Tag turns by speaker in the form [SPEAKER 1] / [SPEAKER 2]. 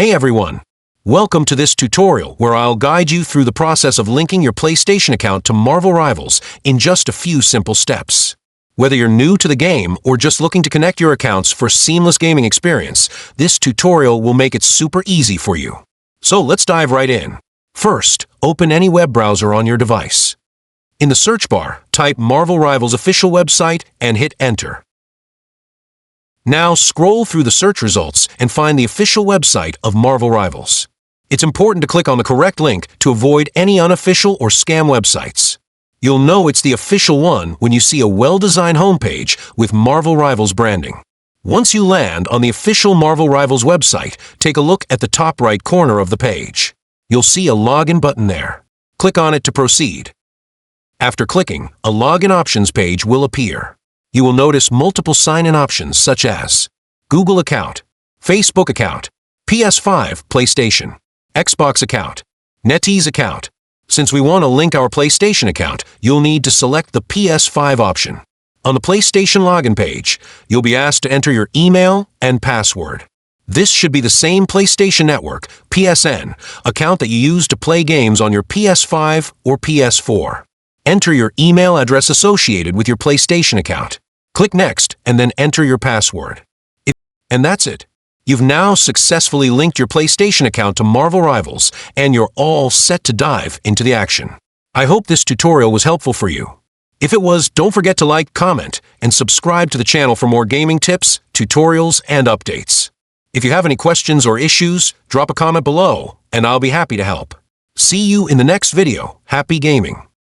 [SPEAKER 1] Hey everyone! Welcome to this tutorial where I'll guide you through the process of linking your PlayStation account to Marvel Rivals in just a few simple steps. Whether you're new to the game or just looking to connect your accounts for a seamless gaming experience, this tutorial will make it super easy for you. So let's dive right in. First, open any web browser on your device. In the search bar, type Marvel Rivals official website and hit enter. Now scroll through the search results and find the official website of Marvel Rivals. It's important to click on the correct link to avoid any unofficial or scam websites. You'll know it's the official one when you see a well-designed homepage with Marvel Rivals branding. Once you land on the official Marvel Rivals website, take a look at the top right corner of the page. You'll see a login button there. Click on it to proceed. After clicking, a login options page will appear. You will notice multiple sign-in options such as Google account, Facebook account, PS5, PlayStation, Xbox account, NetEase account. Since we want to link our PlayStation account, you'll need to select the PS5 option. On the PlayStation login page, you'll be asked to enter your email and password. This should be the same PlayStation Network, PSN, account that you use to play games on your PS5 or PS4. Enter your email address associated with your PlayStation account. Click Next and then enter your password. And that's it. You've now successfully linked your PlayStation account to Marvel Rivals, and you're all set to dive into the action. I hope this tutorial was helpful for you. If it was, don't forget to like, comment, and subscribe to the channel for more gaming tips, tutorials, and updates. If you have any questions or issues, drop a comment below, and I'll be happy to help. See you in the next video. Happy gaming!